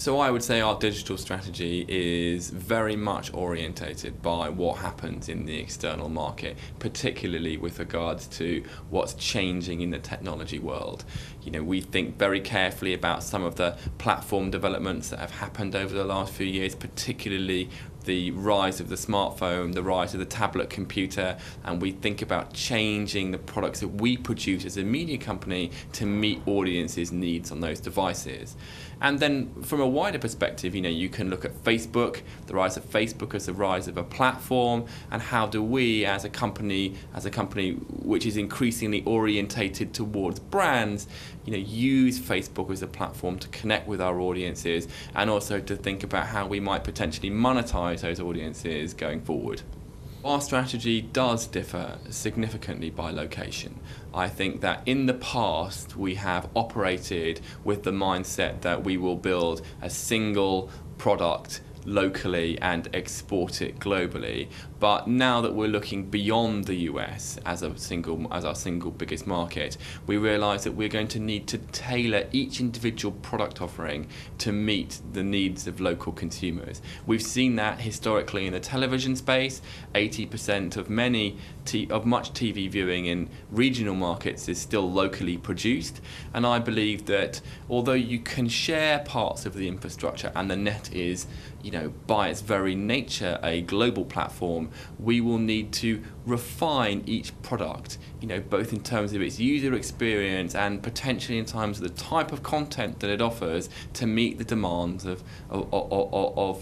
So I would say our digital strategy is very much orientated by what happens in the external market, particularly with regards to what's changing in the technology world. We think very carefully about some of the platform developments that have happened over the last few years, particularly the rise of the smartphone, the rise of the tablet computer, and we think about changing the products that we produce as a media company to meet audiences' needs on those devices. And then from a wider perspective, you can look at Facebook, the rise of Facebook as the rise of a platform, and how do we as a company which is increasingly orientated towards brands, use Facebook as a platform to connect with our audiences and also to think about how we might potentially monetize those audiences going forward. Our strategy does differ significantly by location. I think that in the past we have operated with the mindset that we will build a single product locally and export it globally. But now that we're looking beyond the US as our single biggest market, we realise that we're going to need to tailor each individual product offering to meet the needs of local consumers. We've seen that historically in the television space. 80% of much TV viewing in regional markets is still locally produced, and I believe that although you can share parts of the infrastructure and the net is by its very nature a global platform, we will need to refine each product, both in terms of its user experience and potentially in terms of the type of content that it offers to meet the demands of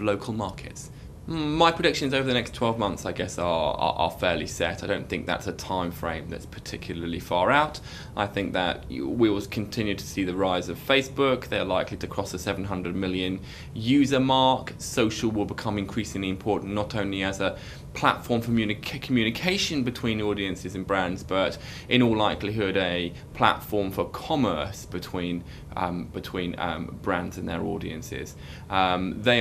local markets. My predictions over the next 12 months, I guess, are fairly set. I don't think that's a time frame that's particularly far out. I think that we will continue to see the rise of Facebook. They're likely to cross the 700 million user mark. Social will become increasingly important, not only as a platform for communication between audiences and brands, but in all likelihood a platform for commerce between brands and their audiences. They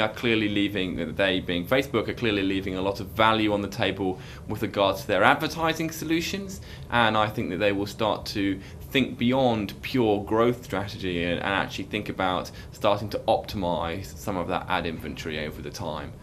being Facebook are clearly leaving a lot of value on the table with regards to their advertising solutions, and I think that they will start to think beyond pure growth strategy and actually think about starting to optimize some of that ad inventory over the time.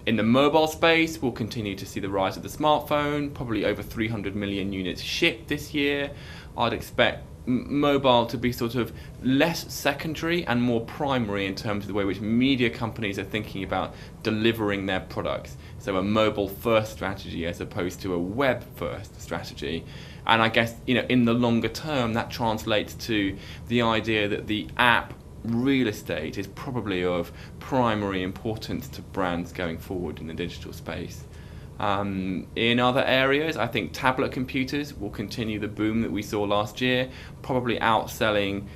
In the mobile space, we'll continue to see the rise of the smartphone, probably over 300 million units shipped this year. I'd expect mobile to be sort of less secondary and more primary in terms of the way which media companies are thinking about delivering their products. So a mobile first strategy as opposed to a web first strategy. And I guess, in the longer term, that translates to the idea that the app real estate is probably of primary importance to brands going forward in the digital space. In other areas, I think tablet computers will continue the boom that we saw last year, probably outselling,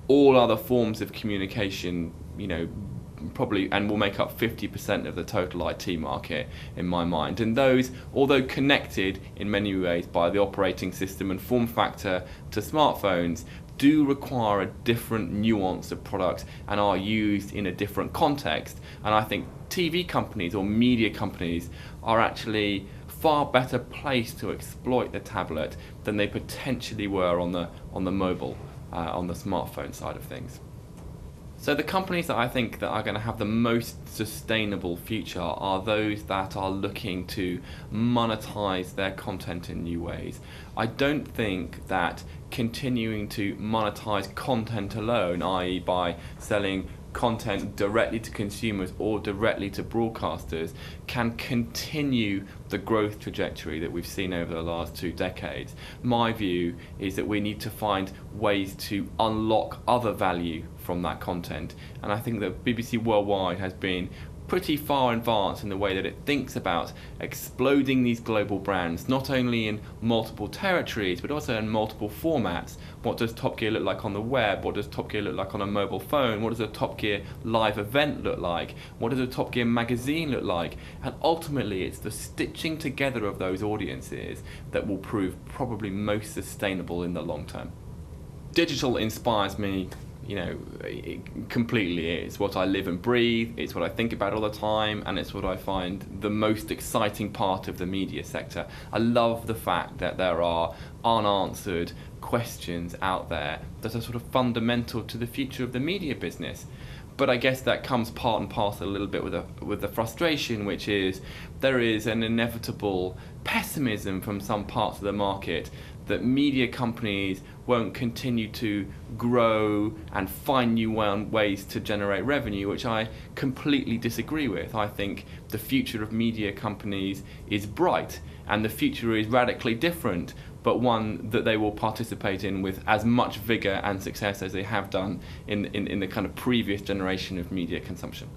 all other forms of communication, probably, and will make up 50% of the total IT market in my mind. And those, although connected in many ways by the operating system and form factor to smartphones, do require a different nuance of product and are used in a different context. And I think TV companies or media companies are actually far better placed to exploit the tablet than they potentially were on the mobile, on the smartphone side of things. So the companies that I think that are going to have the most sustainable future are those that are looking to monetize their content in new ways. I don't think that continuing to monetize content alone, i.e. by selling content directly to consumers or directly to broadcasters, can continue the growth trajectory that we've seen over the last 2 decades. My view is that we need to find ways to unlock other value from that content, and I think that BBC Worldwide has been pretty far advanced in the way that it thinks about exploding these global brands, not only in multiple territories but also in multiple formats. What does Top Gear look like on the web? What does Top Gear look like on a mobile phone? What does a Top Gear live event look like? What does a Top Gear magazine look like? And ultimately it's the stitching together of those audiences that will prove probably most sustainable in the long term. Digital inspires me completely. It's what I live and breathe, it's what I think about all the time, and it's what I find the most exciting part of the media sector. I love the fact that there are unanswered questions out there that are sort of fundamental to the future of the media business. But I guess that comes part and parcel a little bit with the frustration, which is there is an inevitable pessimism from some parts of the market that media companies won't continue to grow and find new ways to generate revenue, which I completely disagree with. I think the future of media companies is bright, and the future is radically different, but one that they will participate in with as much vigour and success as they have done in the kind of previous generation of media consumption.